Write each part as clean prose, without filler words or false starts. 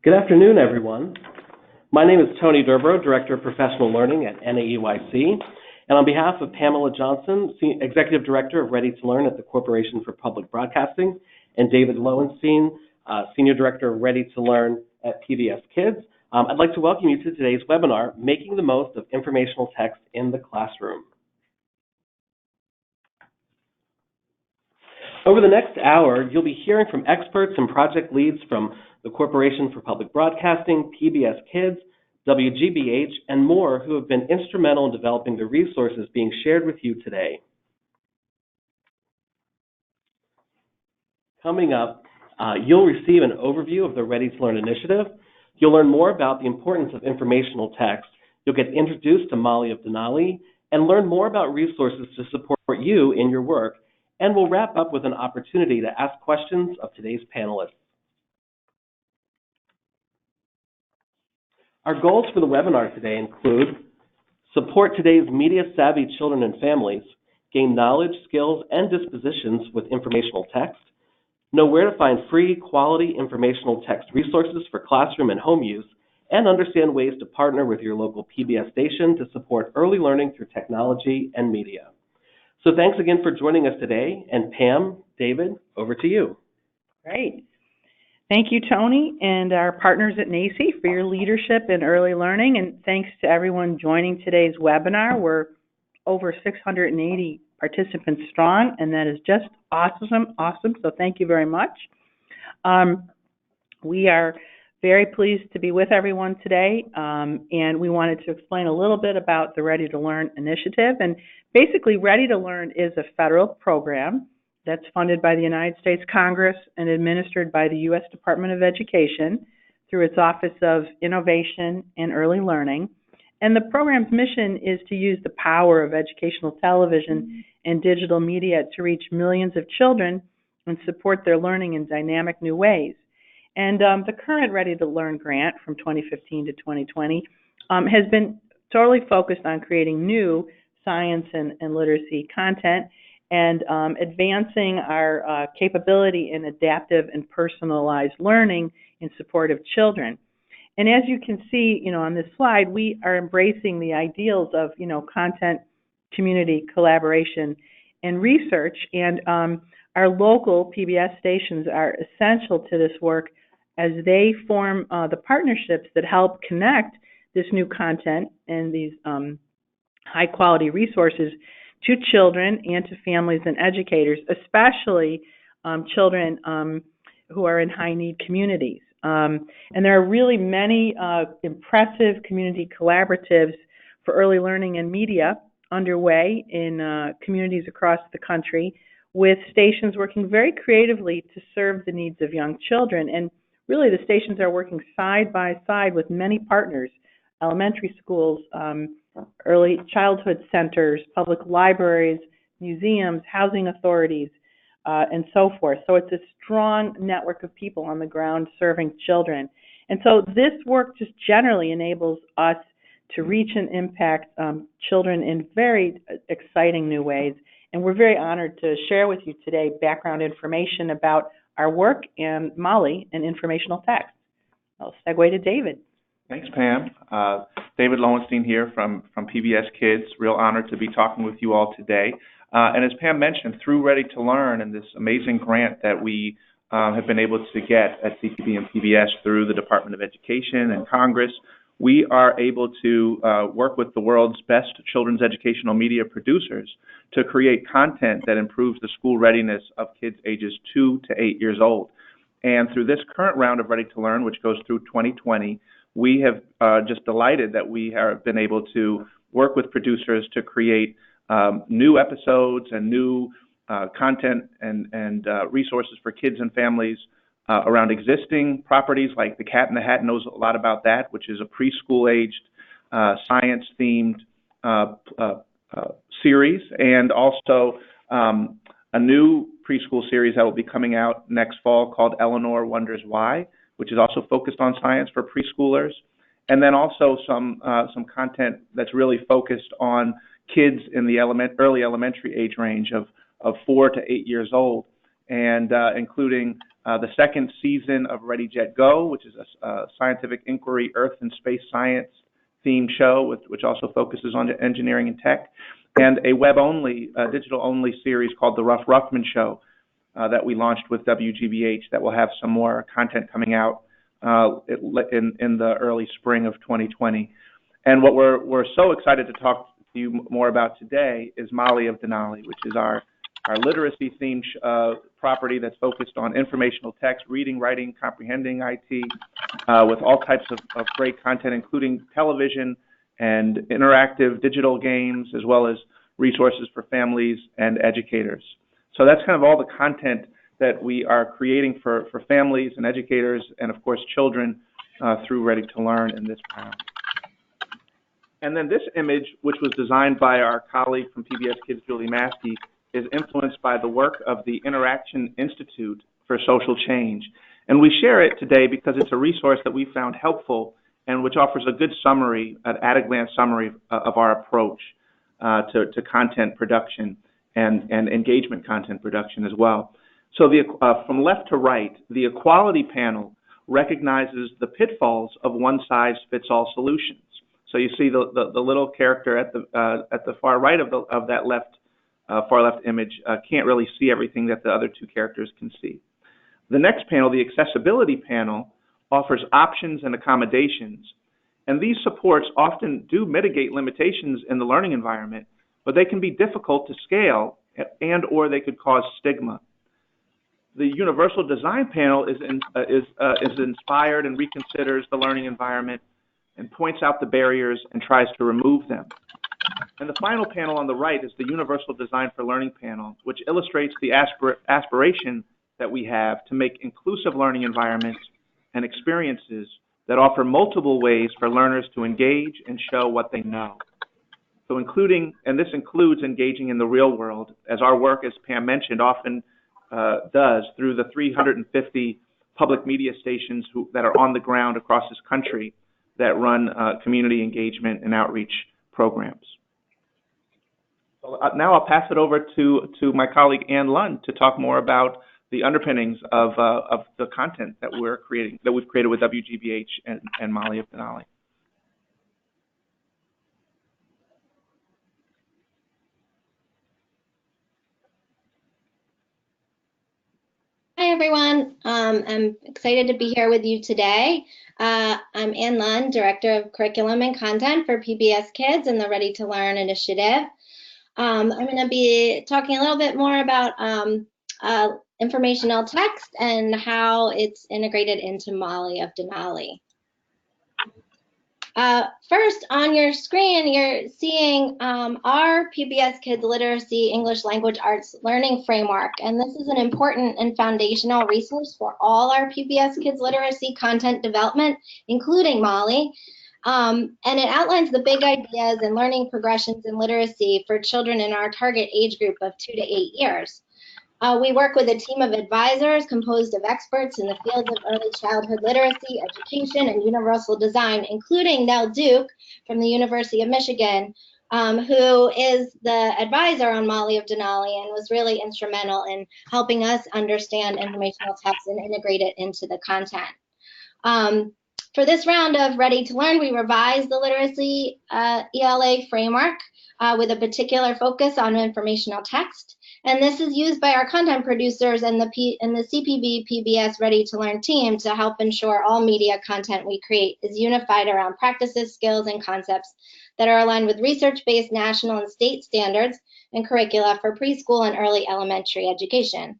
Good afternoon, everyone. My name is Tony Durbrow, Director of Professional Learning at NAEYC, and on behalf of Pamela Johnson, Executive Director of Ready to Learn at the Corporation for Public Broadcasting, and David Lowenstein, Senior Director of Ready to Learn at PBS KIDS, I'd like to welcome you to today's webinar, Making the Most of Informational Text in the Classroom. Over the next hour, you'll be hearing from experts and project leads from the Corporation for Public Broadcasting, PBS KIDS, WGBH, and more who have been instrumental in developing the resources being shared with you today. Coming up, you'll receive an overview of the Ready to Learn initiative. You'll learn more about the importance of informational text. You'll get introduced to Molly of Denali and learn more about resources to support you in your work. And we'll wrap up with an opportunity to ask questions of today's panelists. Our goals for the webinar today include support today's media-savvy children and families, gain knowledge, skills, and dispositions with informational text, know where to find free, quality informational text resources for classroom and home use, and understand ways to partner with your local PBS station to support early learning through technology and media. So thanks again for joining us today, and Pam, David, over to you. Great. Thank you, Tony, and our partners at NAEYC for your leadership in early learning, and thanks to everyone joining today's webinar. We're over 680 participants strong, and that is just awesome, so thank you very much. We are very pleased to be with everyone today, and we wanted to explain a little bit about the Ready to Learn initiative. And basically, Ready to Learn is a federal program that's funded by the United States Congress and administered by the U.S. Department of Education through its Office of Innovation and Early Learning. And the program's mission is to use the power of educational television and digital media to reach millions of children and support their learning in dynamic new ways. And the current Ready to Learn grant from 2015 to 2020 has been totally focused on creating new science and literacy content and advancing our capability in adaptive and personalized learning in support of children. And as you can see, on this slide, we are embracing the ideals of, content, community, collaboration, and research. And our local PBS stations are essential to this work as they form the partnerships that help connect this new content and these high-quality resources to children and to families and educators, especially children who are in high-need communities. And there are really many impressive community collaboratives for early learning and media underway in communities across the country, with stations working very creatively to serve the needs of young children. And really, the stations are working side by side with many partners: elementary schools, early childhood centers, public libraries, museums, housing authorities, and so forth. So it's a strong network of people on the ground serving children. And so this work just generally enables us to reach and impact children in very exciting new ways. And we're very honored to share with you today background information about our work and Molly and informational text. I'll segue to David. Thanks, Pam. David Lowenstein here from PBS KIDS. Real honor to be talking with you all today. And as Pam mentioned, through Ready to Learn and this amazing grant that we have been able to get at CPB and PBS through the Department of Education and Congress, we are able to work with the world's best children's educational media producers to create content that improves the school readiness of kids ages 2 to 8 years old. And through this current round of Ready to Learn, which goes through 2020, we have just delighted that we have been able to work with producers to create new episodes and new content and resources for kids and families around existing properties, like The Cat in the Hat knows a lot about that, which is a preschool-aged, science-themed series, and also a new preschool series that will be coming out next fall called Eleanor Wonders Why, which is also focused on science for preschoolers, and then also some content that's really focused on kids in the early elementary age range of 4 to 8 years old, and including the second season of Ready, Jet, Go, which is a scientific inquiry, earth and space science themed show, which also focuses on engineering and tech, and a web-only, digital-only series called The Rough Ruffman Show that we launched with WGBH that will have some more content coming out in the early spring of 2020. And what we're so excited to talk to you more about today is Molly of Denali, which is our literacy-themed property that's focused on informational text, reading, writing, comprehending IT, with all types of great content, including television and interactive digital games, as well as resources for families and educators. So that's kind of all the content that we are creating for families and educators and, of course, children through Ready to Learn in this round. And then this image, which was designed by our colleague from PBS Kids, Julie Maskey, is influenced by the work of the Interaction Institute for Social Change. And we share it today because it's a resource that we found helpful and which offers a good summary, an at-a-glance summary of our approach to content production and engagement content production as well. So from left to right, the equality panel recognizes the pitfalls of one-size-fits-all solutions. So you see the little character at the far right of that far left image can't really see everything that the other two characters can see. The next panel, the accessibility panel, offers options and accommodations, and these supports often do mitigate limitations in the learning environment, but they can be difficult to scale and or they could cause stigma. The universal design panel is inspired and reconsiders the learning environment and points out the barriers and tries to remove them. And the final panel on the right is the Universal Design for Learning panel, which illustrates the aspiration that we have to make inclusive learning environments and experiences that offer multiple ways for learners to engage and show what they know. So this includes engaging in the real world, as our work, as Pam mentioned, often does through the 350 public media stations that are on the ground across this country that run community engagement and outreach programs. So now I'll pass it over to my colleague Ann Lund to talk more about the underpinnings of the content that we've created with WGBH and Molly of Denali. Hi, everyone. I'm excited to be here with you today. I'm Ann Lund, Director of Curriculum and Content for PBS Kids and the Ready to Learn initiative. I'm going to be talking a little bit more about informational text and how it's integrated into Molly of Denali. First, on your screen, you're seeing our PBS Kids Literacy English Language Arts Learning Framework, and this is an important and foundational resource for all our PBS Kids Literacy content development, including Molly, and it outlines the big ideas and learning progressions in literacy for children in our target age group of 2 to 8 years. We work with a team of advisors composed of experts in the fields of early childhood literacy, education, and universal design, including Nell Duke from the University of Michigan, who is the advisor on Molly of Denali and was really instrumental in helping us understand informational text and integrate it into the content. For this round of Ready to Learn, we revised the literacy ELA framework with a particular focus on informational text. And this is used by our content producers and the CPB PBS Ready to Learn team to help ensure all media content we create is unified around practices, skills, and concepts that are aligned with research-based national and state standards and curricula for preschool and early elementary education.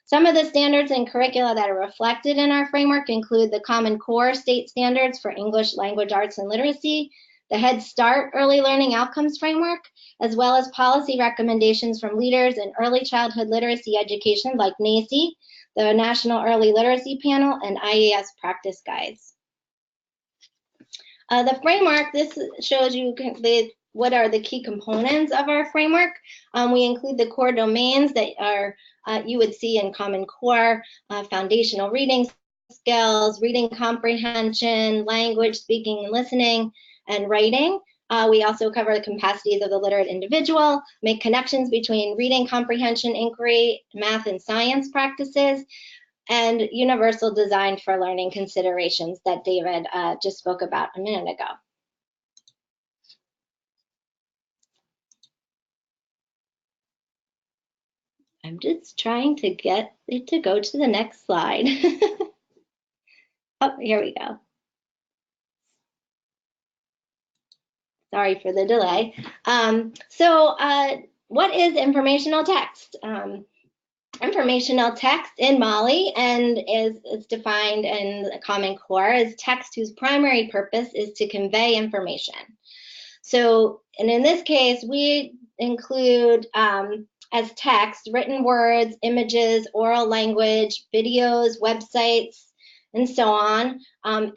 Some of the standards and curricula that are reflected in our framework include the Common Core state standards for English language arts and literacy, the Head Start Early Learning Outcomes Framework, as well as policy recommendations from leaders in early childhood literacy education like NAEYC, the National Early Literacy Panel, and IES practice guides. The framework, this shows you what are the key components of our framework. We include the core domains that are you would see in Common Core, foundational reading skills, reading comprehension, language, speaking and listening, and writing. We also cover the capacities of the literate individual, make connections between reading comprehension, inquiry, math, and science practices, and universal design for learning considerations that David just spoke about a minute ago. I'm just trying to get it to go to the next slide. Oh, here we go. Sorry for the delay. What is informational text? Informational text in Molly and is defined in the Common Core as text whose primary purpose is to convey information. So, and in this case, we include as text written words, images, oral language, videos, websites, and so on,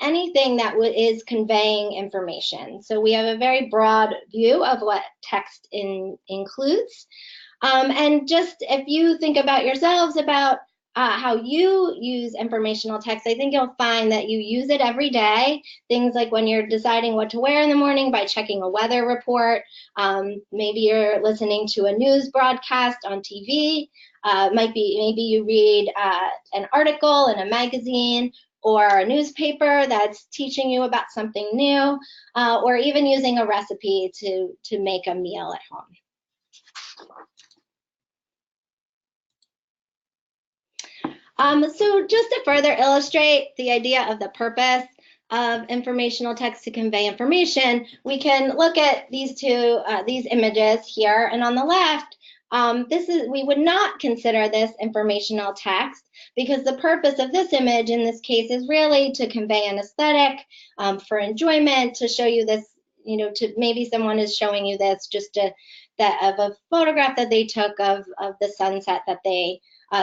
anything that is conveying information. So we have a very broad view of what text includes. And just if you think about yourselves about how you use informational text, I think you'll find that you use it every day. Things like when you're deciding what to wear in the morning by checking a weather report. Maybe you're listening to a news broadcast on TV. Maybe you read an article in a magazine or a newspaper that's teaching you about something new, or even using a recipe to make a meal at home. So just to further illustrate the idea of the purpose of informational text to convey information, we can look at these these images here, and on the left, we would not consider this informational text because the purpose of this image in this case is really to convey an aesthetic, for enjoyment, to show you this, to maybe someone is showing you this just of a photograph that they took of the sunset that they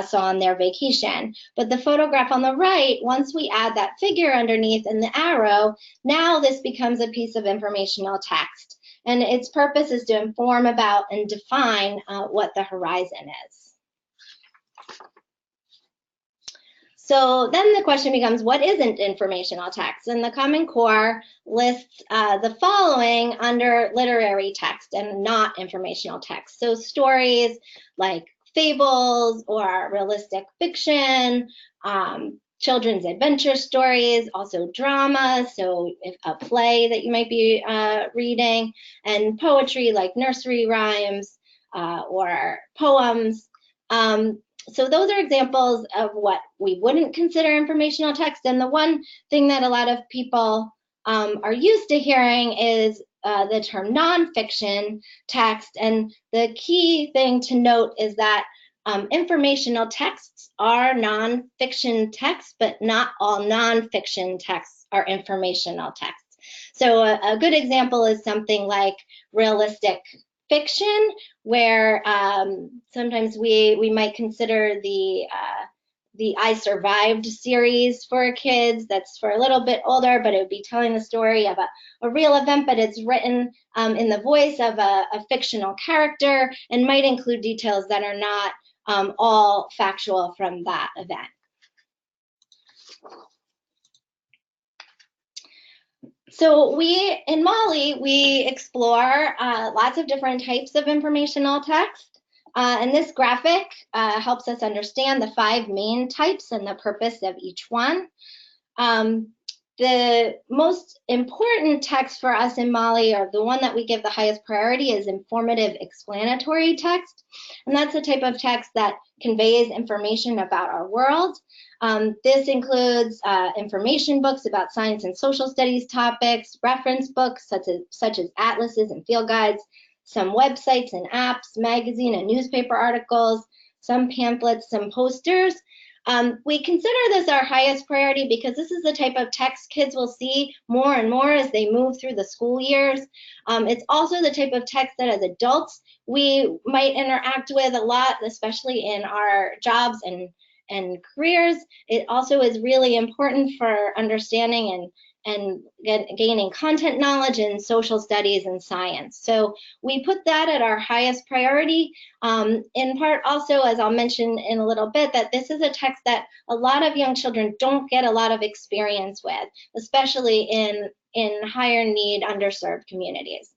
saw on their vacation. But the photograph on the right, once we add that figure underneath and the arrow, now this becomes a piece of informational text. And its purpose is to inform about and define what the horizon is. So then the question becomes, what isn't informational text? And the Common Core lists the following under literary text and not informational text. So stories like fables or realistic fiction, children's adventure stories, also drama, so a play that you might be reading, and poetry like nursery rhymes or poems. So those are examples of what we wouldn't consider informational text. And the one thing that a lot of people are used to hearing is the term nonfiction text. And the key thing to note is that informational texts are nonfiction texts, but not all nonfiction texts are informational texts. So a good example is something like realistic fiction, where sometimes we might consider the I Survived series for kids. That's for a little bit older, but it would be telling the story of a real event, but it's written in the voice of a fictional character and might include details that are not all factual from that event. So in Molly, we explore lots of different types of informational text. And this graphic helps us understand the 5 main types and the purpose of each one. The most important text for us in Molly, or the one that we give the highest priority, is informative explanatory text. And that's a type of text that conveys information about our world. This includes information books about science and social studies topics, reference books such as atlases and field guides, some websites and apps, magazine and newspaper articles, some pamphlets, some posters. We consider this our highest priority because this is the type of text kids will see more and more as they move through the school years. It's also the type of text that as adults we might interact with a lot, especially in our jobs and careers. It also is really important for understanding and gaining content knowledge in social studies and science. So we put that at our highest priority, in part also, as I'll mention in a little bit, that this is a text that a lot of young children don't get a lot of experience with, especially in higher need underserved communities.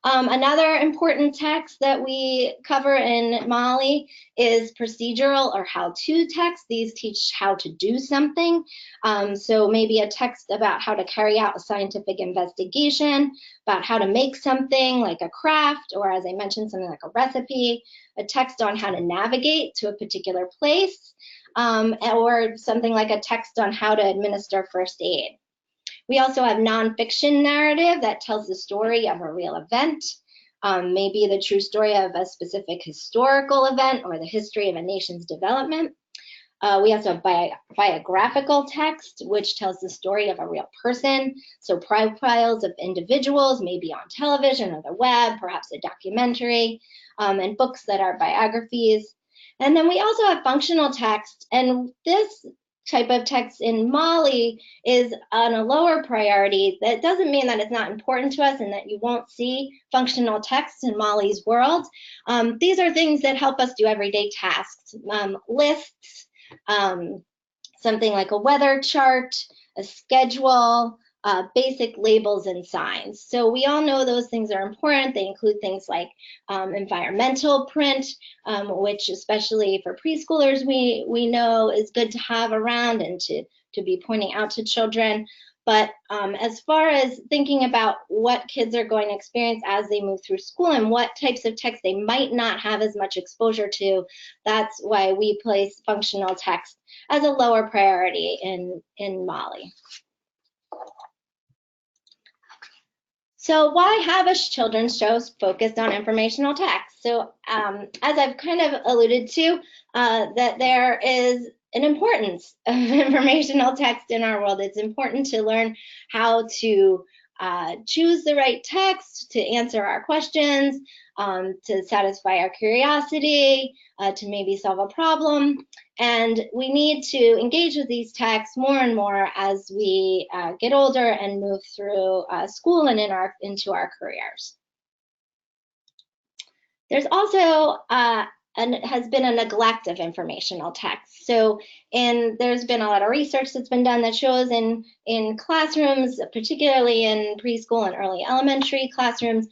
Another important text that we cover in Molly is procedural or how-to text. These teach how to do something. So maybe a text about how to carry out a scientific investigation, about how to make something like a craft, or as I mentioned, something like a recipe, a text on how to navigate to a particular place, or something like a text on how to administer first aid. We also have nonfiction narrative that tells the story of a real event, maybe the true story of a specific historical event or the history of a nation's development. We also have biographical text, which tells the story of a real person. So profiles of individuals, maybe on television or the web, perhaps a documentary, and books that are biographies. And then we also have functional text, and this type of text in Molly is on a lower priority. That doesn't mean that it's not important to us and that you won't see functional text in Molly's world. These are things that help us do everyday tasks, lists, something like a weather chart, a schedule, basic labels and signs. So we all know those things are important. They include things like environmental print, which especially for preschoolers we know is good to have around and to be pointing out to children. But as far as thinking about what kids are going to experience as they move through school and what types of text they might not have as much exposure to, that's why we place functional text as a lower priority in Molly. So why have a children's show focused on informational text? So as I've kind of alluded to, that there is an importance of informational text in our world. It's important to learn how to choose the right text, to answer our questions, to satisfy our curiosity, to maybe solve a problem. And we need to engage with these texts more and more as we get older and move through school and into our careers. There's also has been a neglect of informational text. So, and there's been a lot of research that's been done that shows in classrooms, particularly in preschool and early elementary classrooms,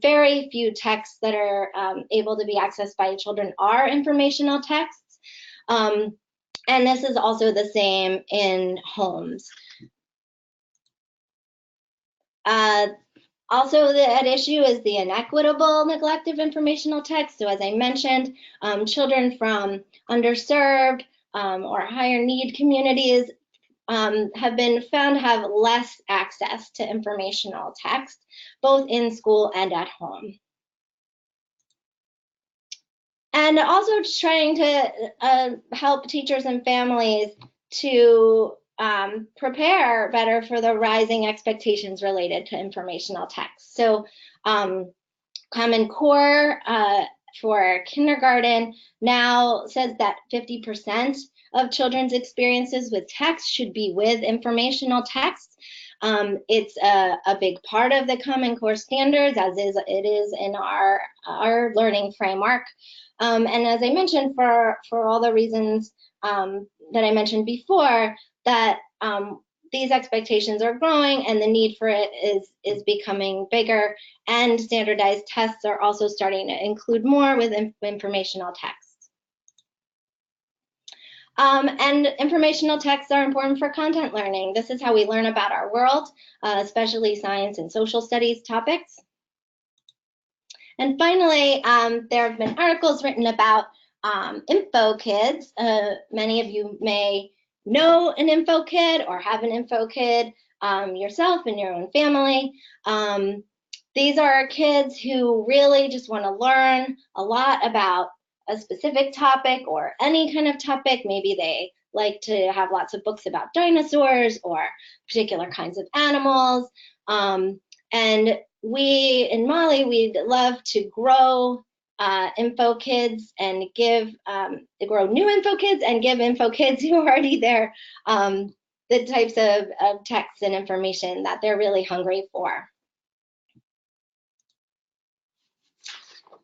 very few texts that are able to be accessed by children are informational texts. And this is also the same in homes. Also, at issue is the inequitable neglect of informational text. So as I mentioned, children from underserved or higher need communities have been found to have less access to informational text, both in school and at home. And also trying to help teachers and families to prepare better for the rising expectations related to informational text. So Common Core for kindergarten now says that 50% of children's experiences with text should be with informational text. It's a big part of the Common Core standards, as it is in our learning framework. And as I mentioned, for all the reasons that I mentioned before, that these expectations are growing and the need for it is becoming bigger, and standardized tests are also starting to include more with informational text. And informational texts are important for content learning. This is how we learn about our world, especially science and social studies topics. And finally, there have been articles written about info kids. Many of you may know an info kid or have an info kid yourself in your own family. These are kids who really just want to learn a lot about a specific topic or any kind of topic. Maybe they like to have lots of books about dinosaurs or particular kinds of animals. And we in Molly, we'd love to grow info kids and grow new info kids and give info kids who are already there the types of texts and information that they're really hungry for.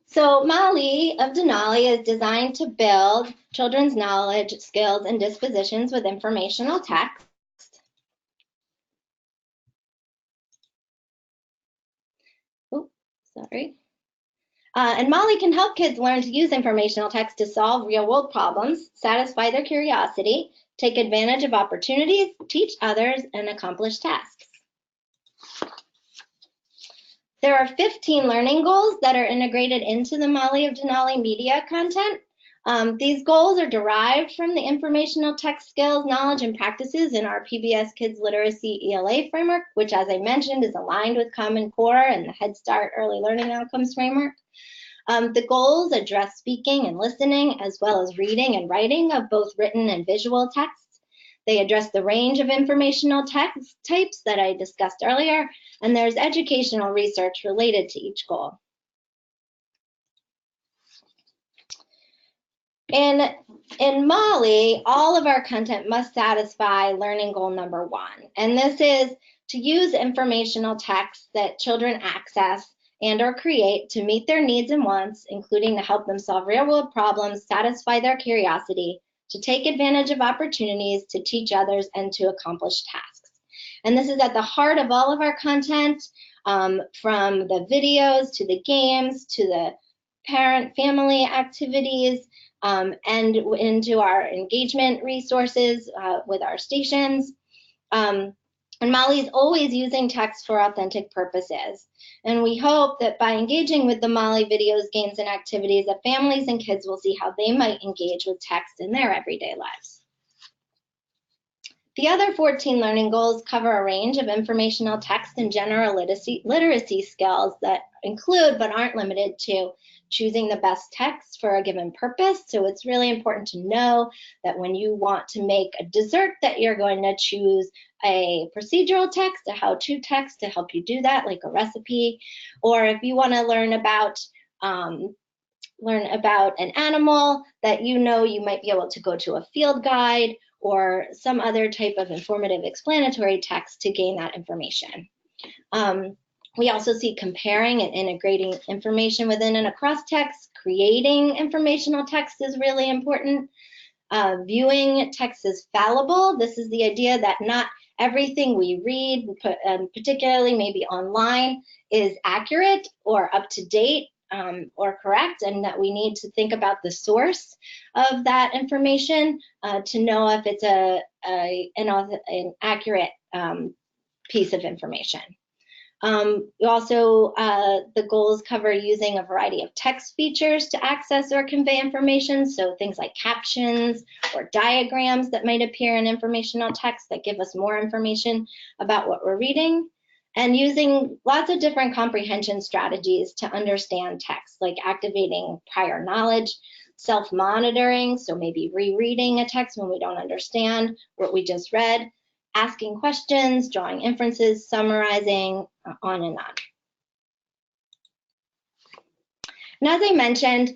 So Molly of Denali is designed to build children's knowledge, skills, and dispositions with informational text. Sorry. And Molly can help kids learn to use informational text to solve real-world problems, satisfy their curiosity, take advantage of opportunities, teach others, and accomplish tasks. There are 15 learning goals that are integrated into the Molly of Denali media content. These goals are derived from the informational text skills, knowledge, and practices in our PBS Kids Literacy ELA framework, which, as I mentioned, is aligned with Common Core and the Head Start Early Learning Outcomes framework. The goals address speaking and listening, as well as reading and writing of both written and visual texts. They address the range of informational text types that I discussed earlier, and there's educational research related to each goal. In Molly, all of our content must satisfy learning goal number 1, and this is to use informational text that children access and or create to meet their needs and wants, including to help them solve real-world problems, satisfy their curiosity, to take advantage of opportunities, to teach others, and to accomplish tasks. And this is at the heart of all of our content, from the videos to the games to the parent-family activities, and into our engagement resources with our stations. And Molly is always using text for authentic purposes. And we hope that by engaging with the Molly videos, games, and activities, that families and kids will see how they might engage with text in their everyday lives. The other 14 learning goals cover a range of informational text and general literacy skills that include, but aren't limited to, choosing the best text for a given purpose. So it's really important to know that when you want to make a dessert, that you're going to choose a procedural text, a how-to text to help you do that, like a recipe. Or if you want to learn about an animal that you might be able to go to a field guide or some other type of informative explanatory text to gain that information. We also see comparing and integrating information within and across text. Creating informational text is really important. Viewing text as fallible. This is the idea that not everything we read, particularly maybe online, is accurate or up to date or correct, and that we need to think about the source of that information to know if it's an accurate piece of information. Also, the goals cover using a variety of text features to access or convey information, so things like captions or diagrams that might appear in informational text that give us more information about what we're reading, and using lots of different comprehension strategies to understand text, like activating prior knowledge, self-monitoring, so maybe rereading a text when we don't understand what we just read, asking questions, drawing inferences, summarizing, on and on. And as I mentioned,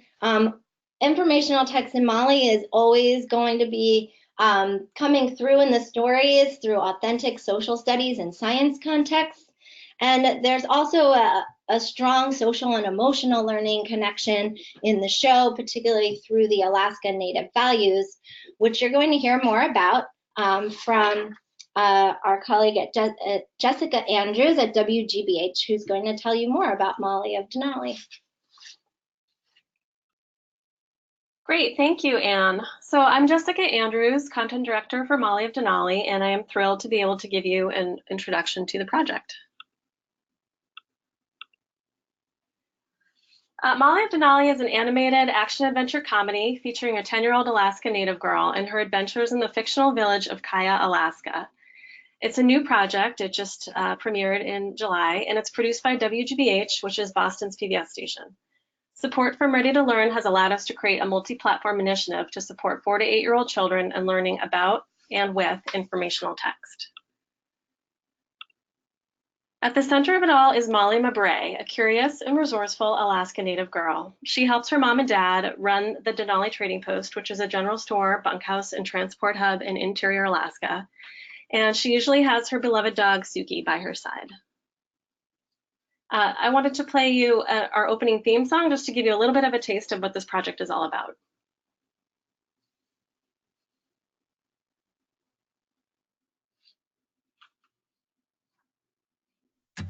informational text in Molly is always going to be coming through in the stories through authentic social studies and science contexts. And there's also a strong social and emotional learning connection in the show, particularly through the Alaska Native values, which you're going to hear more about from our colleague at Jessica Andrews at WGBH, who's going to tell you more about Molly of Denali. Great, thank you, Anne. So I'm Jessica Andrews, Content Director for Molly of Denali, and I am thrilled to be able to give you an introduction to the project. Molly of Denali is an animated action-adventure comedy featuring a 10-year-old Alaska Native girl and her adventures in the fictional village of Kaya, Alaska. It's a new project. It just premiered in July, and it's produced by WGBH, which is Boston's PBS station. Support from Ready to Learn has allowed us to create a multi-platform initiative to support 4 to 8-year-old children in learning about and with informational text. At the center of it all is Molly Mabray, a curious and resourceful Alaska Native girl. She helps her mom and dad run the Denali Trading Post, which is a general store, bunkhouse, and transport hub in interior Alaska. And she usually has her beloved dog, Suki, by her side. I wanted to play you our opening theme song just to give you a little bit of a taste of what this project is all about.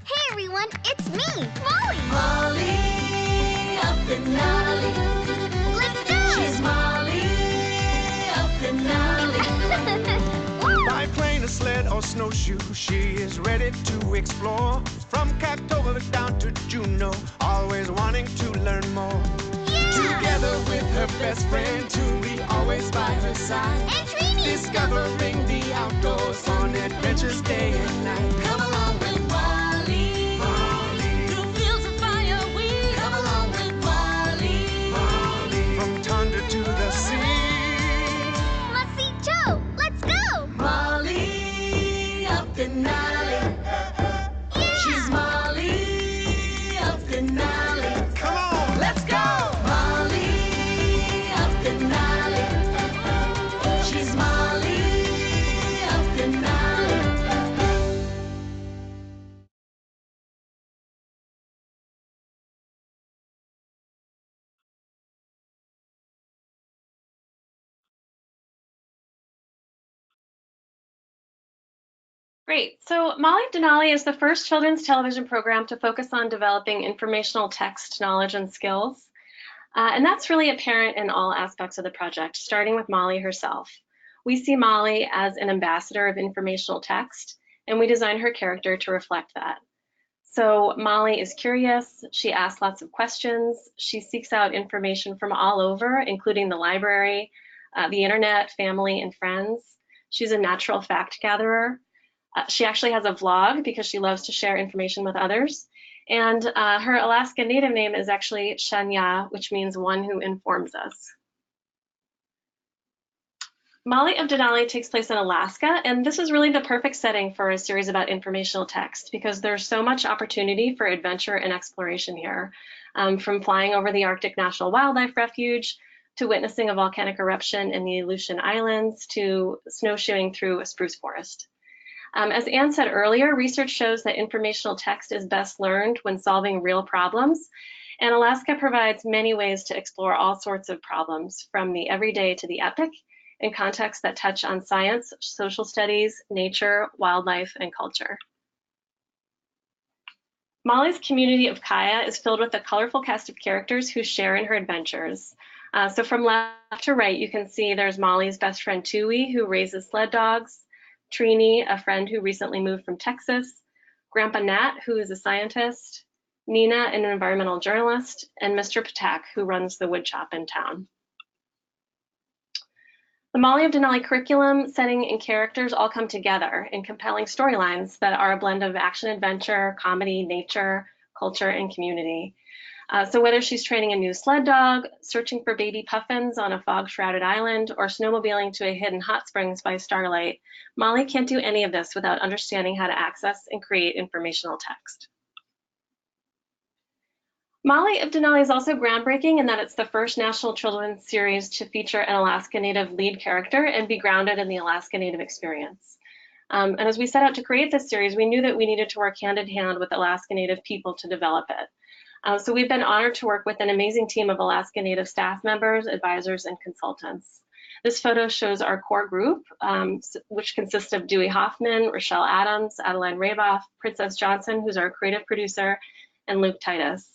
Hey everyone, it's me, Molly! Molly of Denali. Let's go! She's Molly of Denali. By plane, a sled, or snowshoe, she is ready to explore. From Cactoga down to Juneau, always wanting to learn more. Yeah! Together with her best friend, Tuli, always by her side. And Trini! Discovering the outdoors on adventures day and night. Come along with Molly. Molly. Through fields of fire we come along with Molly. Molly. From tundra to the sea. Let's see Joe. Let's go. Molly of Denali. Yeah! She's Molly of Denali. Come on, let's go! Molly of Denali. She's Molly of Denali. Great. So Molly of Denali is the first children's television program to focus on developing informational text knowledge and skills. And that's really apparent in all aspects of the project, starting with Molly herself. We see Molly as an ambassador of informational text, and we design her character to reflect that. So Molly is curious, she asks lots of questions, she seeks out information from all over, including the library, the internet, family, and friends. She's a natural fact gatherer. She actually has a vlog because she loves to share information with others. And her Alaska Native name is actually Shanya, which means one who informs us. Molly of Denali takes place in Alaska, and this is really the perfect setting for a series about informational text because there's so much opportunity for adventure and exploration here, from flying over the Arctic National Wildlife Refuge to witnessing a volcanic eruption in the Aleutian Islands to snowshoeing through a spruce forest. As Anne said earlier, research shows that informational text is best learned when solving real problems, and Alaska provides many ways to explore all sorts of problems, from the everyday to the epic, in contexts that touch on science, social studies, nature, wildlife, and culture. Molly's community of Kaya is filled with a colorful cast of characters who share in her adventures. So from left to right, you can see there's Molly's best friend Tui, who raises sled dogs, Trini, a friend who recently moved from Texas, Grandpa Nat, who is a scientist, Nina, an environmental journalist, and Mr. Patak, who runs the wood shop in town. The Molly of Denali curriculum, setting, and characters all come together in compelling storylines that are a blend of action-adventure, comedy, nature, culture, and community. So whether she's training a new sled dog, searching for baby puffins on a fog-shrouded island, or snowmobiling to a hidden hot springs by starlight, Molly can't do any of this without understanding how to access and create informational text. Molly of Denali is also groundbreaking in that it's the first national children's series to feature an Alaska Native lead character and be grounded in the Alaska Native experience. And as we set out to create this series, we knew that we needed to work hand in hand with Alaska Native people to develop it. So we've been honored to work with an amazing team of Alaska Native staff members, advisors, and consultants. This photo shows our core group, which consists of Dewey Hoffman, Rochelle Adams, Adeline Raboff, Princess Johnson, who's our creative producer, and Luke Titus.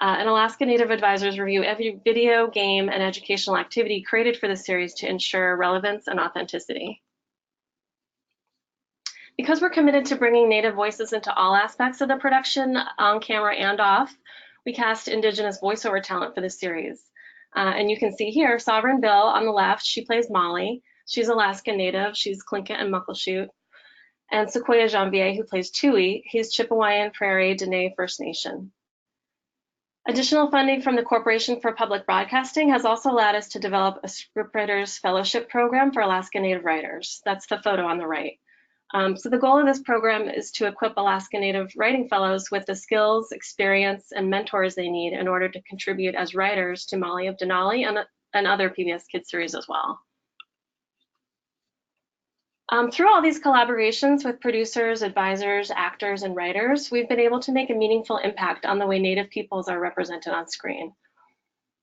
And Alaska Native advisors review every video, game, and educational activity created for the series to ensure relevance and authenticity. Because we're committed to bringing Native voices into all aspects of the production, on camera and off, we cast Indigenous voiceover talent for the series. And you can see here, Sovereign Bill on the left, she plays Molly. She's Alaska Native, she's Tlingit and Muckleshoot. And Sequoia Janvier, who plays Tui, he's Chippewayan Prairie Dene First Nation. Additional funding from the Corporation for Public Broadcasting has also allowed us to develop a scriptwriters fellowship program for Alaska Native writers. That's the photo on the right. So the goal of this program is to equip Alaska Native writing fellows with the skills, experience, and mentors they need in order to contribute as writers to Molly of Denali and other PBS Kids series as well. Through all these collaborations with producers, advisors, actors, and writers, we've been able to make a meaningful impact on the way Native peoples are represented on screen.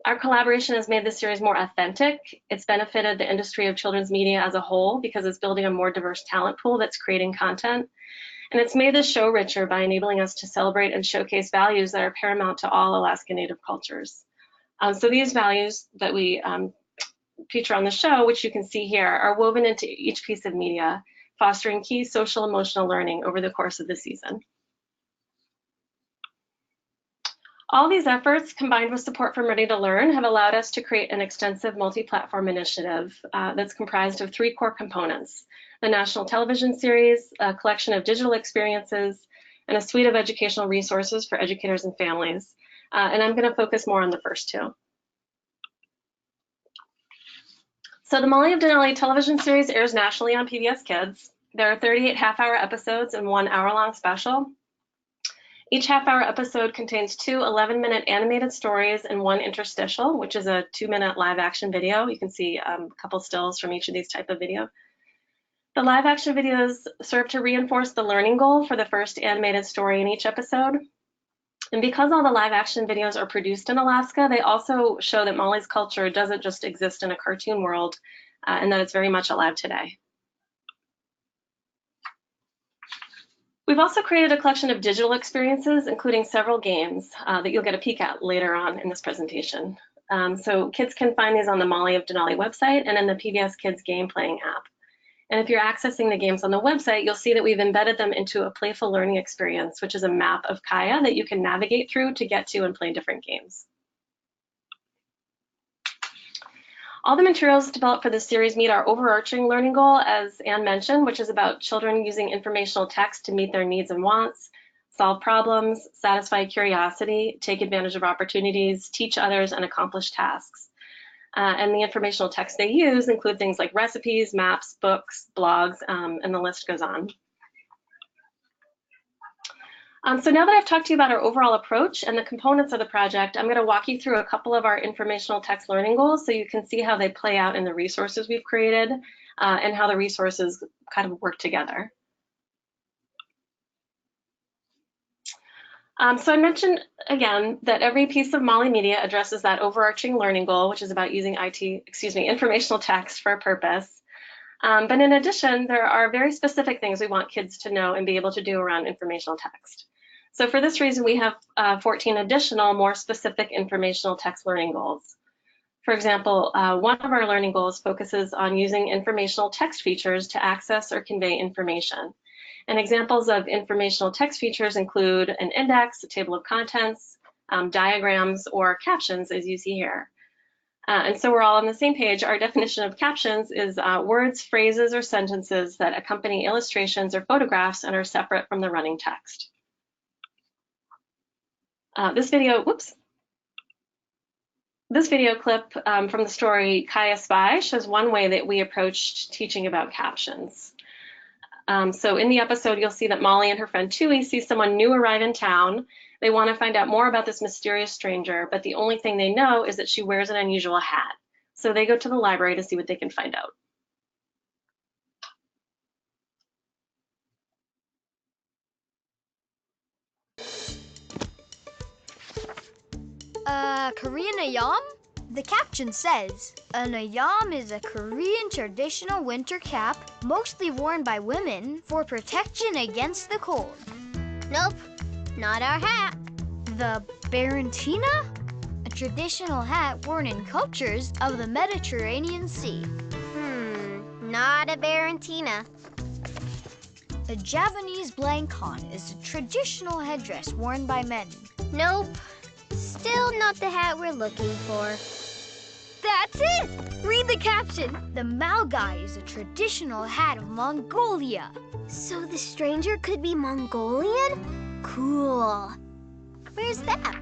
Our collaboration has made this series more authentic. It's benefited the industry of children's media as a whole because it's building a more diverse talent pool that's creating content. And it's made this show richer by enabling us to celebrate and showcase values that are paramount to all Alaska Native cultures. So these values that we feature on the show, which you can see here, are woven into each piece of media, fostering key social emotional learning over the course of the season. All these efforts, combined with support from Ready to Learn, have allowed us to create an extensive multi-platform initiative that's comprised of 3 core components: the national television series, a collection of digital experiences, and a suite of educational resources for educators and families. And I'm going to focus more on the first 2. So the Molly of Denali television series airs nationally on PBS Kids. There are 38 half-hour episodes and 1 hour-long special. Each half-hour episode contains 2 11-minute animated stories and 1 interstitial, which is a 2-minute live-action video. You can see a couple stills from each of these type of video. The live-action videos serve to reinforce the learning goal for the first animated story in each episode. And because all the live-action videos are produced in Alaska, they also show that Molly's culture doesn't just exist in a cartoon world, and that it's very much alive today. We've also created a collection of digital experiences, including several games that you'll get a peek at later on in this presentation. So kids can find these on the Molly of Denali website and in the PBS Kids game playing app. And if you're accessing the games on the website, you'll see that we've embedded them into a playful learning experience, which is a map of Kaya that you can navigate through to get to and play different games. All the materials developed for this series meet our overarching learning goal, as Anne mentioned, which is about children using informational text to meet their needs and wants, solve problems, satisfy curiosity, take advantage of opportunities, teach others, and accomplish tasks. And the informational text they use include things like recipes, maps, books, blogs, and the list goes on. So now that I've talked to you about our overall approach and the components of the project, I'm going to walk you through a couple of our informational text learning goals so you can see how they play out in the resources we've created and how the resources kind of work together. So I mentioned again that every piece of Molly Media addresses that overarching learning goal, which is about using informational text for a purpose. But in addition, there are very specific things we want kids to know and be able to do around informational text. So for this reason, we have 14 additional, more specific informational text learning goals. For example, one of our learning goals focuses on using informational text features to access or convey information. And examples of informational text features include an index, a table of contents, diagrams, or captions, as you see here. And so we're all on the same page. Our definition of captions is words, phrases, or sentences that accompany illustrations or photographs and are separate from the running text. This video clip from the story Kaya Spy shows one way that we approached teaching about captions. So in the episode, you'll see that Molly and her friend Tui see someone new arrive in town. They want to find out more about this mysterious stranger, but the only thing they know is that she wears an unusual hat. So they go to the library to see what they can find out. Korean ayam? The caption says, an ayam is a Korean traditional winter cap, mostly worn by women for protection against the cold. Nope, not our hat. The Barentina? A traditional hat worn in cultures of the Mediterranean Sea. Not a Barentina. A Javanese blancon is a traditional headdress worn by men. Nope, still not the hat we're looking for. That's it! Read the caption. The Malgai is a traditional hat of Mongolia. So the stranger could be Mongolian? Cool. Where's that?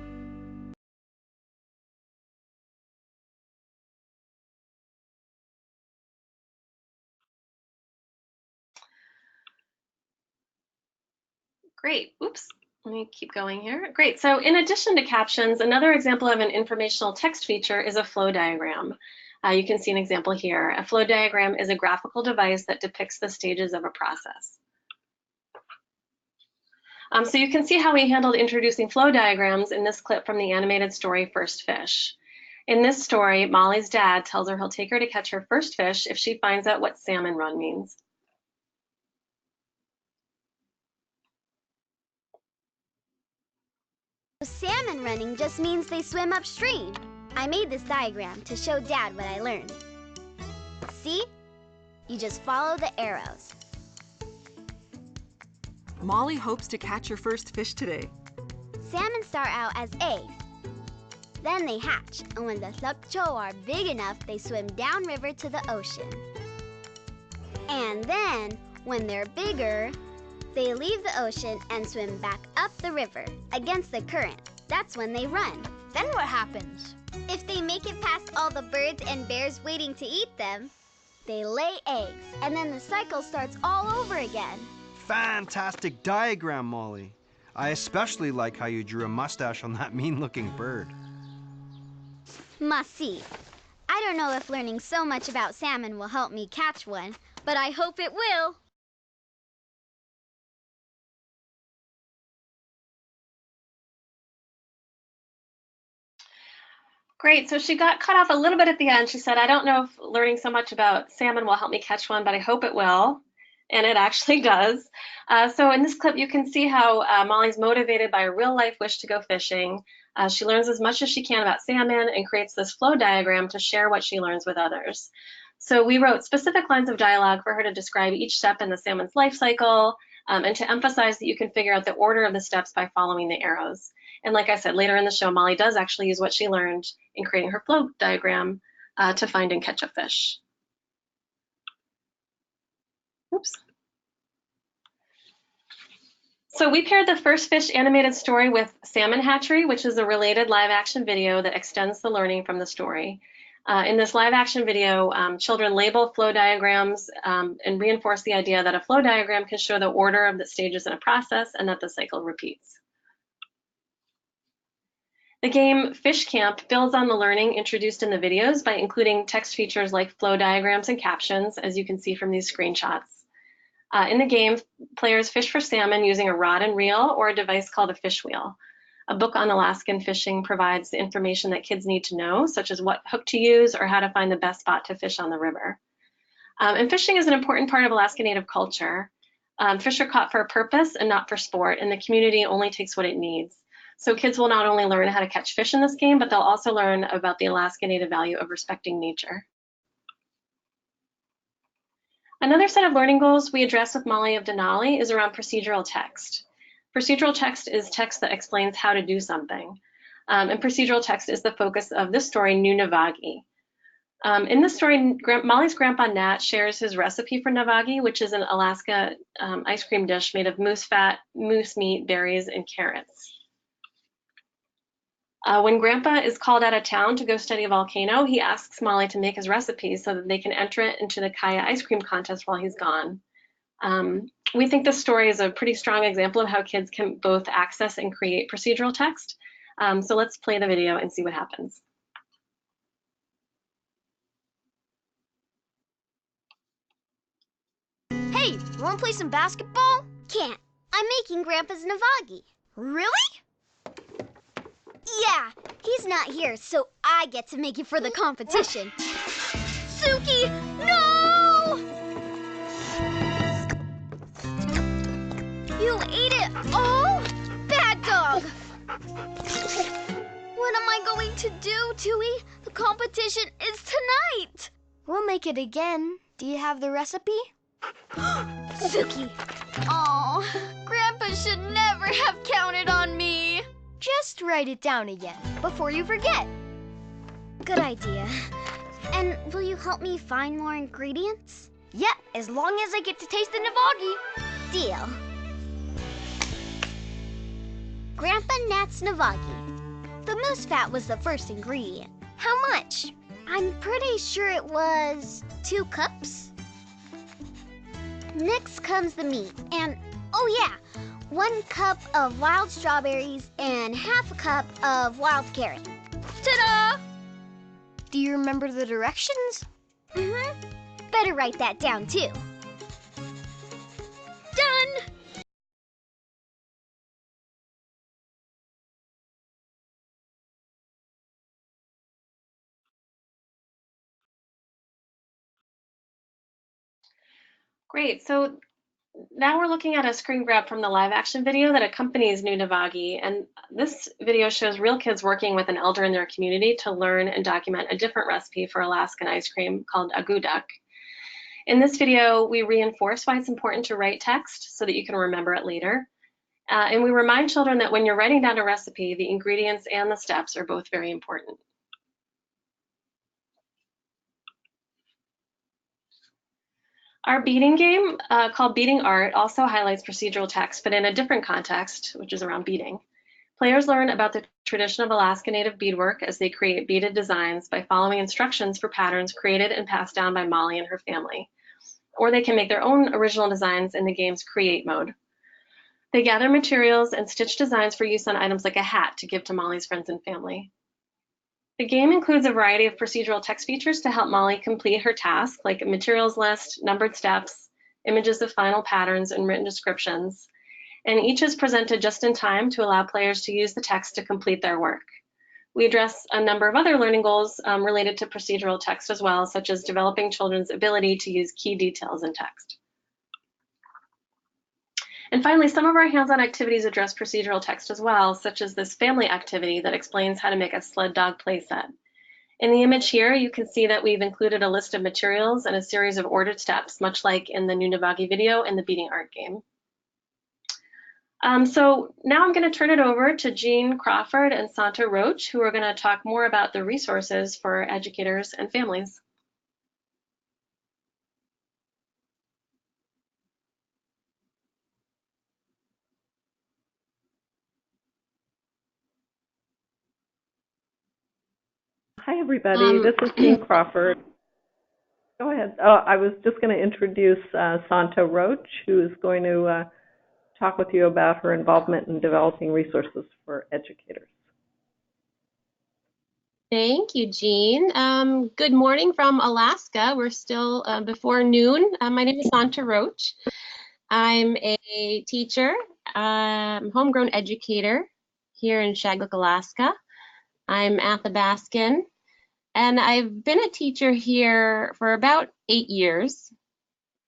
Great. Oops. Let me keep going here. Great. So in addition to captions, another example of an informational text feature is a flow diagram. You can see an example here. A flow diagram is a graphical device that depicts the stages of a process. So you can see how we handled introducing flow diagrams in this clip from the animated story First Fish. In this story, Molly's dad tells her he'll take her to catch her first fish if she finds out what salmon run means. Salmon running just means they swim upstream. I made this diagram to show Dad what I learned. See? You just follow the arrows. Molly hopes to catch her first fish today. Salmon start out as eggs. Then they hatch, and when the sakcho are big enough, they swim downriver to the ocean. And then, when they're bigger, they leave the ocean and swim back up the river against the current. That's when they run. Then what happens? If they make it past all the birds and bears waiting to eat them, they lay eggs, and then the cycle starts all over again. Fantastic diagram, Molly. I especially like how you drew a mustache on that mean-looking bird. Must see. I don't know if learning so much about salmon will help me catch one, but I hope it will. Great, so she got cut off a little bit at the end. She said, I don't know if learning so much about salmon will help me catch one, but I hope it will. And it actually does. So in this clip, you can see how Molly's motivated by a real life wish to go fishing. She learns as much as she can about salmon and creates this flow diagram to share what she learns with others. So we wrote specific lines of dialogue for her to describe each step in the salmon's life cycle and to emphasize that you can figure out the order of the steps by following the arrows. And like I said, later in the show, Molly does actually use what she learned in creating her flow diagram to find and catch a fish. Oops. So we paired the First Fish animated story with Salmon Hatchery, which is a related live action video that extends the learning from the story. In this live action video, children label flow diagrams and reinforce the idea that a flow diagram can show the order of the stages in a process and that the cycle repeats. The game Fish Camp builds on the learning introduced in the videos by including text features like flow diagrams and captions, as you can see from these screenshots. In the game, players fish for salmon using a rod and reel or a device called a fish wheel. A book on Alaskan fishing provides the information that kids need to know, such as what hook to use or how to find the best spot to fish on the river. And fishing is an important part of Alaska Native culture. Fish are caught for a purpose and not for sport, and the community only takes what it needs. So kids will not only learn how to catch fish in this game, but they'll also learn about the Alaska Native value of respecting nature. Another set of learning goals we address with Molly of Denali is around procedural text. Procedural text is text that explains how to do something. And procedural text is the focus of this story, New Navagi. In this story, Molly's grandpa Nat shares his recipe for navagi, which is an Alaska ice cream dish made of moose fat, moose meat, berries, and carrots. When Grandpa is called out of town to go study a volcano, he asks Molly to make his recipe so that they can enter it into the Kaya ice cream contest while he's gone. We think this story is a pretty strong example of how kids can both access and create procedural text. So let's play the video and see what happens. Hey, wanna play some basketball? Can't. I'm making Grandpa's navagi. Really? Yeah, he's not here, so I get to make it for the competition. Suki, no! You ate it all? Bad dog! What am I going to do, Tui? The competition is tonight. We'll make it again. Do you have the recipe? Suki! Oh, Grandpa should never have counted on me. Just write it down again before you forget. Good idea. And will you help me find more ingredients? Yeah, as long as I get to taste the navagi. Deal. Grandpa Nat's navagi. The moose fat was the first ingredient. How much? I'm pretty sure it was 2 cups. Next comes the meat. And, oh yeah, 1 cup of wild strawberries and half a cup of wild carrot. Ta-da! Do you remember the directions? Mm-hmm. Better write that down, too. Done! Great. So Now we're looking at a screen grab from the live action video that accompanies Nunavagi, and this video shows real kids working with an elder in their community to learn and document a different recipe for Alaskan ice cream called aguduck. In this video, we reinforce why it's important to write text so that you can remember it later. And we remind children that when you're writing down a recipe, the ingredients and the steps are both very important. Our beating game, called Beating Art, also highlights procedural text, but in a different context, which is around beading. Players learn about the tradition of Alaska Native beadwork as they create beaded designs by following instructions for patterns created and passed down by Molly and her family. Or they can make their own original designs in the game's Create mode. They gather materials and stitch designs for use on items like a hat to give to Molly's friends and family. The game includes a variety of procedural text features to help Molly complete her task, like a materials list, numbered steps, images of final patterns, and written descriptions. And each is presented just in time to allow players to use the text to complete their work. We address a number of other learning goals related to procedural text as well, such as developing children's ability to use key details in text. And finally, some of our hands-on activities address procedural text as well, such as this family activity that explains how to make a sled dog playset. In the image here, you can see that we've included a list of materials and a series of ordered steps, much like in the Nunavagi video and the Beating Art game. So now I'm going to turn it over to Jean Crawford and Santa Roach, who are going to talk more about the resources for educators and families. Hi, everybody. This is Jean Crawford. Go ahead. Oh, I was just going to introduce Santa Roach, who is going to talk with you about her involvement in developing resources for educators. Thank you, Jean. Good morning from Alaska. We're still before noon. My name is Santa Roach. I'm a teacher, homegrown educator here in Shagluk, Alaska. I'm Athabascan, and I've been a teacher here for about 8 years,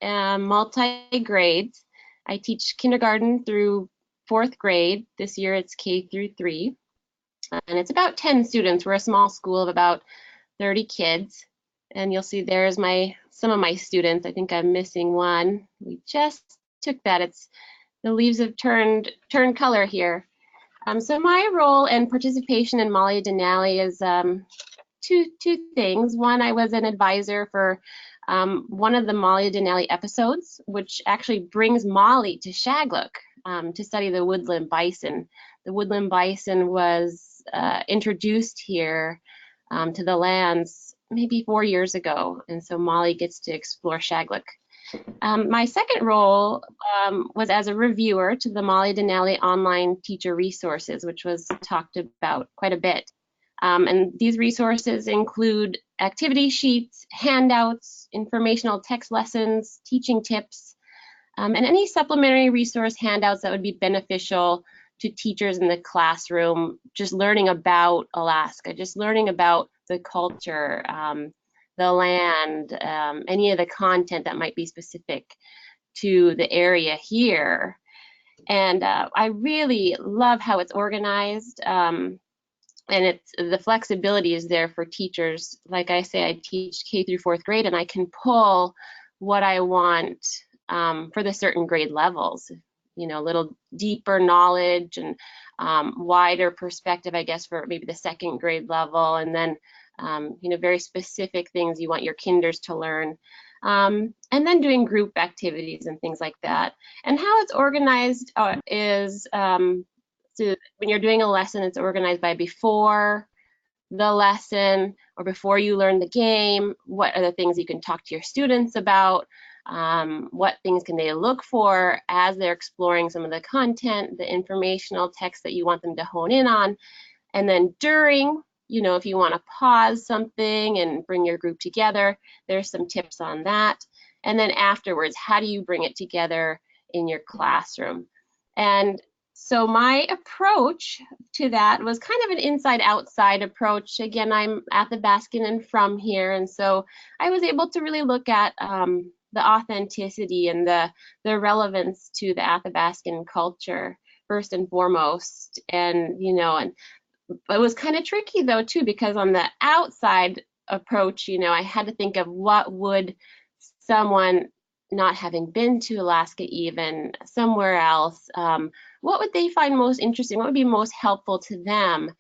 multi-grades. I teach kindergarten through 4th grade. This year it's K through 3. And it's about 10 students. We're a small school of about 30 kids. And you'll see there's some of my students. I think I'm missing one. We just took that. The leaves have turned color here. So my role and participation in Molly of Denali is two things. One, I was an advisor for one of the Molly of Denali episodes, which actually brings Molly to Shagluk to study the woodland bison. The woodland bison was introduced here to the lands maybe 4 years ago, and so Molly gets to explore Shagluk. My second role was as a reviewer to the Molly of Denali online teacher resources, which was talked about quite a bit. And these resources include activity sheets, handouts, informational text lessons, teaching tips, and any supplementary resource handouts that would be beneficial to teachers in the classroom, just learning about Alaska, just learning about the culture, the land, any of the content that might be specific to the area here. And I really love how it's organized, and the flexibility is there for teachers. Like I say, I teach K through 4th grade, and I can pull what I want for the certain grade levels. You know, a little deeper knowledge and wider perspective, I guess, for maybe the 2nd grade level, and then you know, very specific things you want your kinders to learn, and then doing group activities and things like that. And how it's organized is so when you're doing a lesson, it's organized by before the lesson or before you learn the game. What are the things you can talk to your students about? What things can they look for as they're exploring some of the content, the informational text that you want them to hone in on. And then during, you know, if you want to pause something and bring your group together, there's some tips on that. And then afterwards, how do you bring it together in your classroom? And so my approach to that was kind of an inside-outside approach. Again, I'm Athabascan and from here, and so I was able to really look at authenticity and the relevance to the Athabascan culture first and foremost. And and it was kind of tricky though too, because on the outside approach, I had to think of what would someone not having been to Alaska, even somewhere else, what would they find most interesting? What would be most helpful to them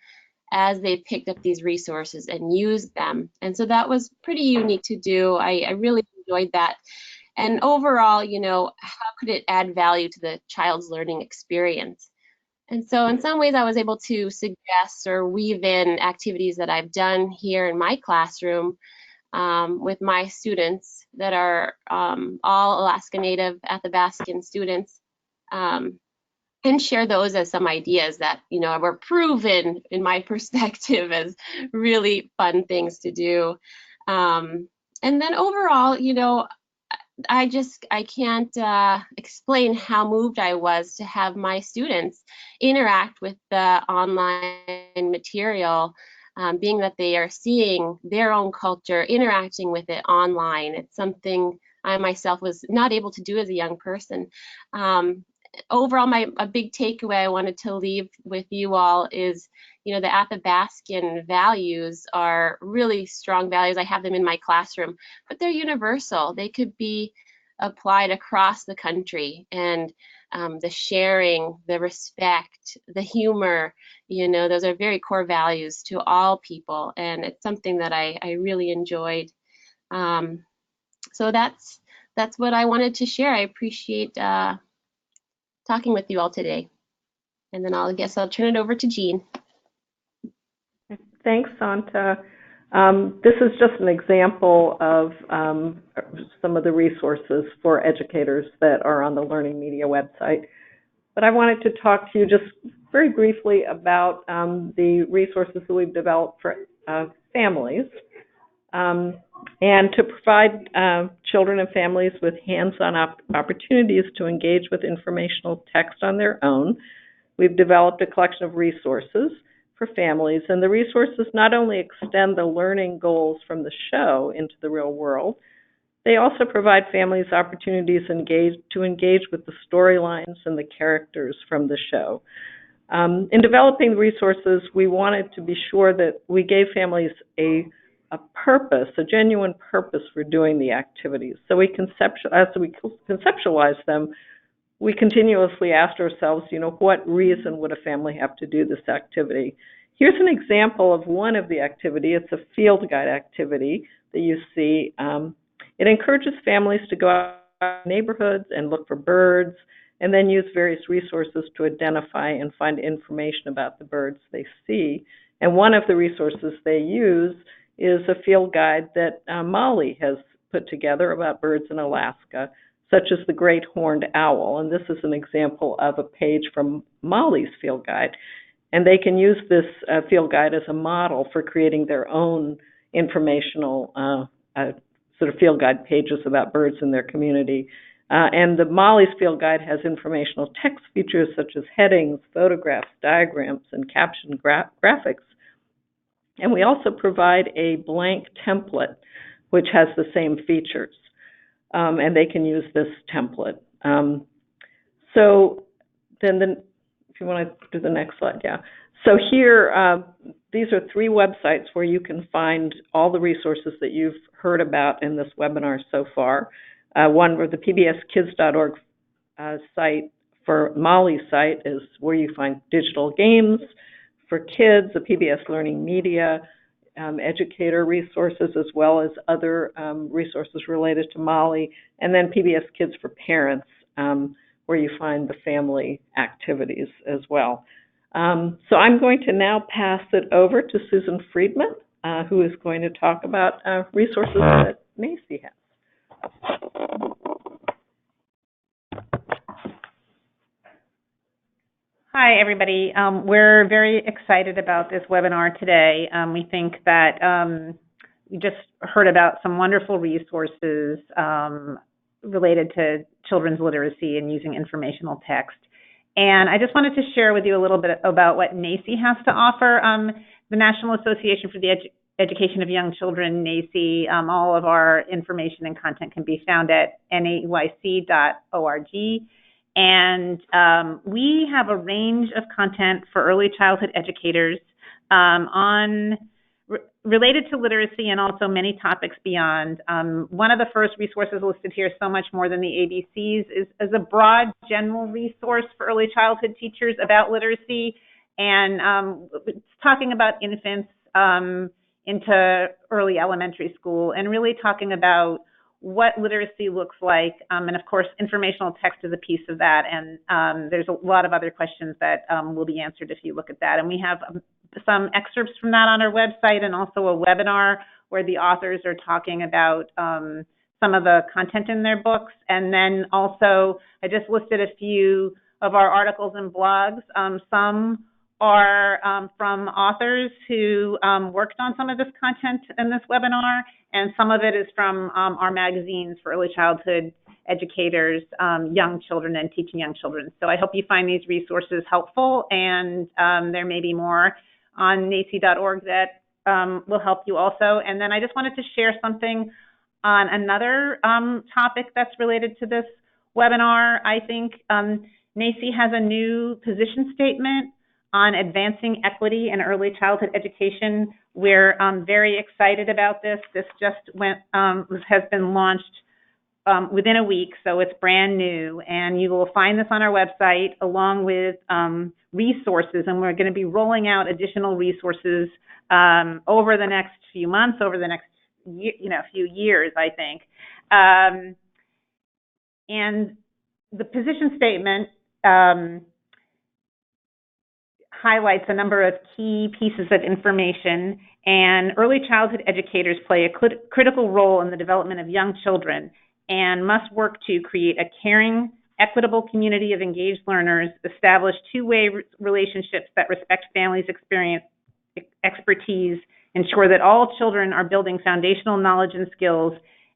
as they picked up these resources and used them? And so that was pretty unique to do. I really enjoyed that. And overall, how could it add value to the child's learning experience? And so in some ways I was able to suggest or weave in activities that I've done here in my classroom with my students that are all Alaska Native Athabascan students, and share those as some ideas that were proven in my perspective as really fun things to do. And then overall, I can't explain how moved I was to have my students interact with the online material, being that they are seeing their own culture, interacting with it online. It's something I myself was not able to do as a young person. Overall, a big takeaway I wanted to leave with you all is, the Athabascan values are really strong values. I have them in my classroom, but they're universal. They could be applied across the country, and the sharing, the respect, the humor, those are very core values to all people, and it's something that I really enjoyed. So that's what I wanted to share. I appreciate talking with you all today. And then I'll turn it over to Jean. Thanks, Santa. This is just an example of some of the resources for educators that are on the Learning Media website. But I wanted to talk to you just very briefly about the resources that we've developed for families, and to provide children and families with hands-on opportunities to engage with informational text on their own. We've developed a collection of resources for families, and the resources not only extend the learning goals from the show into the real world, they also provide families opportunities to engage with the storylines and the characters from the show. In developing the resources, we wanted to be sure that we gave families a purpose, a genuine purpose for doing the activities. So as we conceptualize them, we continuously asked ourselves, what reason would a family have to do this activity? Here's an example of one of the activity. It's a field guide activity that you see. It encourages families to go out in neighborhoods and look for birds, and then use various resources to identify and find information about the birds they see. And one of the resources they use is a field guide that Molly has put together about birds in Alaska, such as the great horned owl. And this is an example of a page from Molly's field guide. And they can use this field guide as a model for creating their own informational sort of field guide pages about birds in their community. And the Molly's field guide has informational text features such as headings, photographs, diagrams, and caption graphics. And we also provide a blank template which has the same features. And they can use this template. So then if you want to do the next slide, yeah. So here, these are 3 websites where you can find all the resources that you've heard about in this webinar so far. One where the pbskids.org site for Molly's site is where you find digital games for kids, the PBS Learning Media, educator resources, as well as other resources related to Molly, and then PBS Kids for Parents, where you find the family activities as well. So I'm going to now pass it over to Susan Friedman, who is going to talk about resources that NAEYC has. Hi, everybody. We're very excited about this webinar today. We think that we just heard about some wonderful resources related to children's literacy and using informational text. And I just wanted to share with you a little bit about what NAEYC has to offer. The National Association for the Education of Young Children, NAEYC. All of our information and content can be found at naeyc.org. And we have a range of content for early childhood educators related to literacy and also many topics beyond. One of the first resources listed here, So Much More Than the ABCs, is a broad general resource for early childhood teachers about literacy, and it's talking about infants into early elementary school, and really talking about what literacy looks like. And of course, informational text is a piece of that, and there's a lot of other questions that will be answered if you look at that. And we have some excerpts from that on our website, and also a webinar where the authors are talking about some of the content in their books. And then also, I just listed a few of our articles and blogs. Some are from authors who worked on some of this content in this webinar, and some of it is from our magazines for early childhood educators, young children, and teaching young children. So I hope you find these resources helpful, and there may be more on naeyc.org that will help you also. And then I just wanted to share something on another topic that's related to this webinar. I think NAEYC has a new position statement on advancing equity in early childhood education. We're very excited about this. This just has been launched within a week, so it's brand new, and you will find this on our website along with resources, and we're going to be rolling out additional resources over the next few months, over the next few years, I think. And the position statement highlights a number of key pieces of information, and early childhood educators play a critical role in the development of young children and must work to create a caring, equitable community of engaged learners, establish two-way relationships that respect families' expertise, ensure that all children are building foundational knowledge and skills,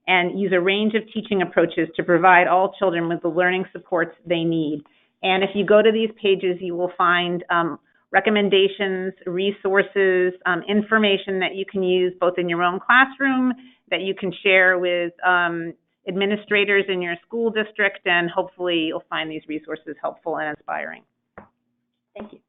and use a range of teaching approaches to provide all children with the learning supports they need. And if you go to these pages, you will find recommendations, resources, information that you can use both in your own classroom, that you can share with administrators in your school district, and hopefully you'll find these resources helpful and inspiring. Thank you.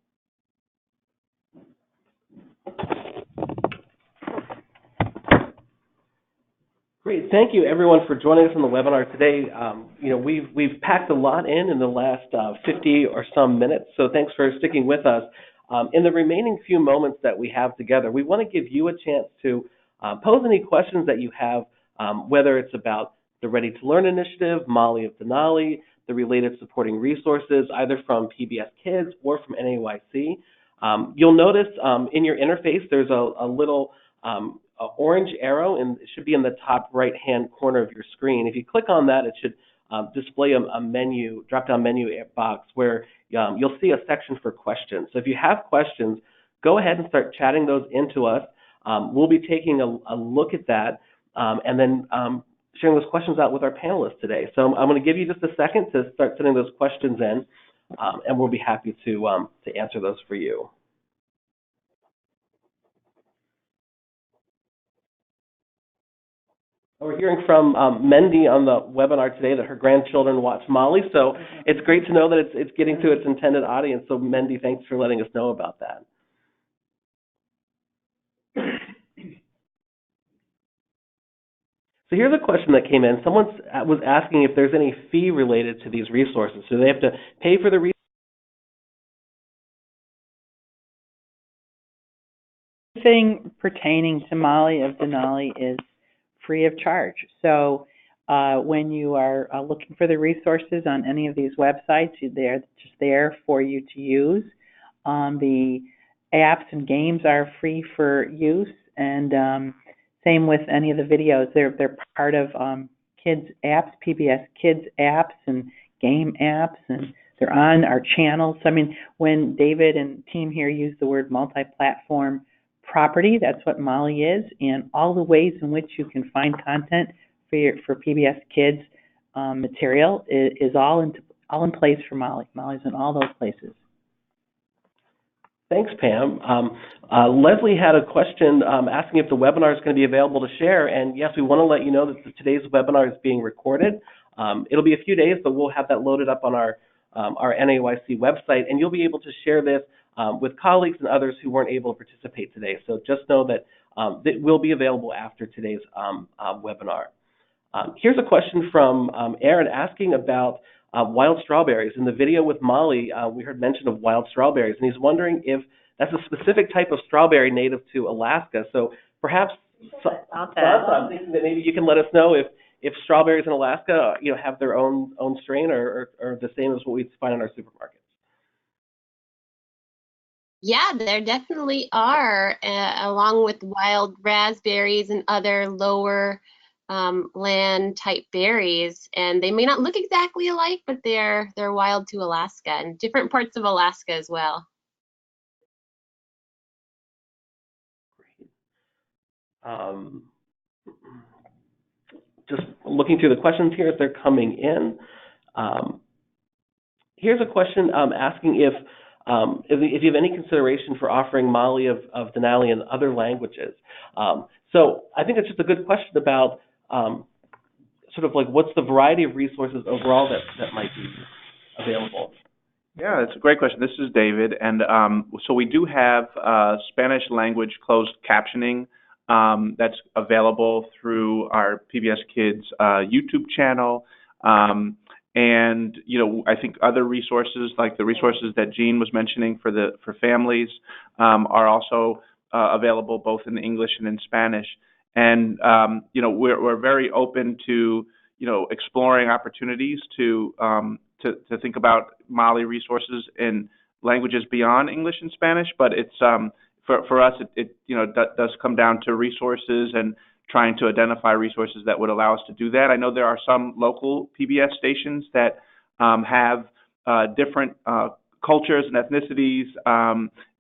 Great, thank you everyone for joining us on the webinar today. We've packed a lot in the last 50 or some minutes, so thanks for sticking with us. In the remaining few moments that we have together, we want to give you a chance to pose any questions that you have, whether it's about the Ready to Learn initiative, Molly of Denali, the related supporting resources, either from PBS Kids or from NAEYC. You'll notice in your interface there's a little orange arrow, and it should be in the top right-hand corner of your screen. If you click on that, it should display a menu, drop-down menu box where you'll see a section for questions. So if you have questions, go ahead and start chatting those into us. We'll be taking a look at that and then sharing those questions out with our panelists today. So I'm going to give you just a second to start sending those questions in, and we'll be happy to answer those for you. We're hearing from Mendy on the webinar today that her grandchildren watch Molly, so it's great to know that it's getting to its intended audience. So Mendy, thanks for letting us know about that. So here's a question that came in. Someone was asking if there's any fee related to these resources. So they have to pay for the resources? Everything pertaining to Molly of Denali is free of charge. So when you are looking for the resources on any of these websites, they're just there for you to use. The apps and games are free for use, and same with any of the videos. They're part of kids apps, PBS Kids apps and game apps, and they're on our channels. I mean, when David and team here use the word multi-platform property, that's what Molly is, and all the ways in which you can find content for PBS Kids material is all in place for Molly. Molly's in all those places. Thanks, Pam. Leslie had a question asking if the webinar is going to be available to share. And yes, we want to let you know that today's webinar is being recorded. It'll be a few days, but we'll have that loaded up on our NAEYC website, and you'll be able to share this with colleagues and others who weren't able to participate today. So just know that it will be available after today's webinar. Here's a question from Aaron asking about wild strawberries. In the video with Molly, we heard mention of wild strawberries, and he's wondering if that's a specific type of strawberry native to Alaska. So perhaps, Santa, I'm thinking that maybe you can let us know if strawberries in Alaska, have their own strain or the same as what we find in our supermarkets. Yeah, there definitely are, along with wild raspberries and other lower land type berries, and they may not look exactly alike, but they're wild to Alaska and different parts of Alaska as well. Just looking through the questions here as they're coming in. Here's a question asking if you have any consideration for offering Molly of Denali in other languages. So I think it's just a good question about sort of like what's the variety of resources overall that might be available. Yeah, it's a great question. This is David, and so we do have Spanish language closed captioning that's available through our PBS Kids YouTube channel. And I think other resources like the resources that Jean was mentioning for families are also available both in English and in Spanish. And we're very open to exploring opportunities to think about Molly resources in languages beyond English and Spanish. But it's for us it does come down to resources and trying to identify resources that would allow us to do that. I know there are some local PBS stations that have different cultures and ethnicities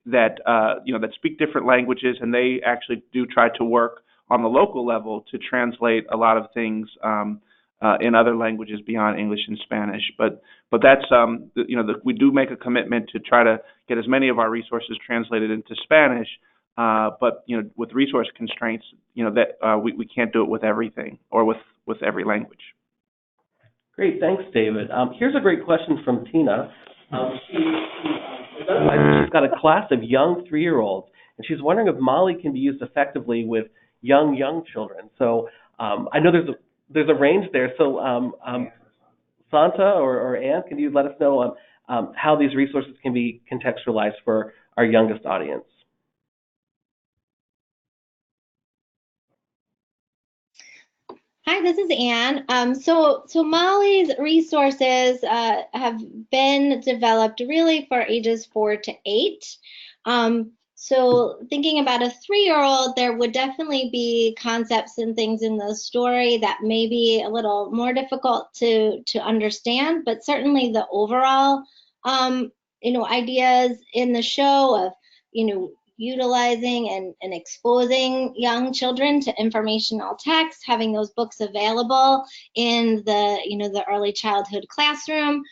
that speak different languages, and they actually do try to work on the local level to translate a lot of things in other languages beyond English and Spanish. But that's we do make a commitment to try to get as many of our resources translated into Spanish. But with resource constraints, that we can't do it with everything or with every language. Great, thanks, David. Here's a great question from Tina. She's got a class of young 3-year-olds, and she's wondering if Molly can be used effectively with young children. So I know there's a range there. So Santa or Anne, can you let us know how these resources can be contextualized for our youngest audience? Hi, this is Anne. So Molly's resources have been developed really for ages 4 to 8. So thinking about a 3-year-old, there would definitely be concepts and things in the story that may be a little more difficult to understand, but certainly the overall, ideas in the show of, utilizing and exposing young children to informational text, having those books available in the early childhood classroom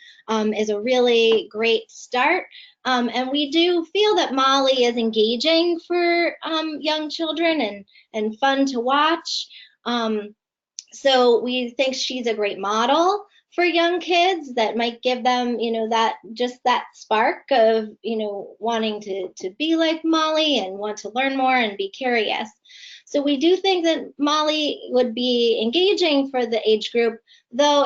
is a really great start. And we do feel that Molly is engaging for young children and fun to watch. So we think she's a great model for young kids that might give them, that spark of, wanting to be like Molly and want to learn more and be curious. So we do think that Molly would be engaging for the age group, though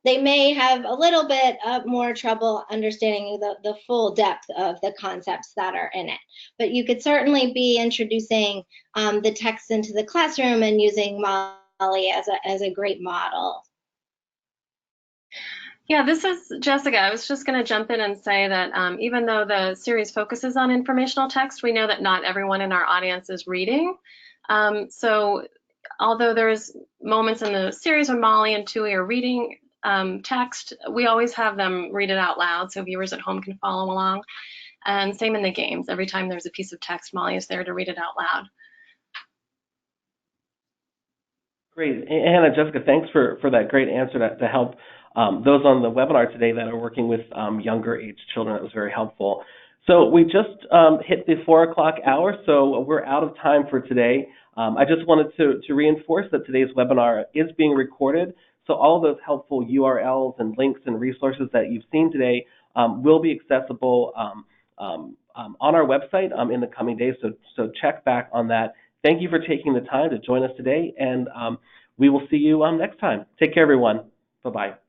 they may have a little bit more trouble understanding the full depth of the concepts that are in it. But you could certainly be introducing the text into the classroom and using Molly as a great model. Yeah, this is Jessica. I was just going to jump in and say that even though the series focuses on informational text, we know that not everyone in our audience is reading. So although there's moments in the series when Molly and Tui are reading text, we always have them read it out loud so viewers at home can follow along. And same in the games. Every time there's a piece of text, Molly is there to read it out loud. Great. Anna, Jessica, thanks for that great answer to help those on the webinar today that are working with younger age children. That was very helpful. So we just hit the 4 o'clock hour, so we're out of time for today. I just wanted to reinforce that today's webinar is being recorded, so all of those helpful URLs and links and resources that you've seen today will be accessible on our website in the coming days, so check back on that. Thank you for taking the time to join us today, and we will see you next time. Take care, everyone. Bye-bye.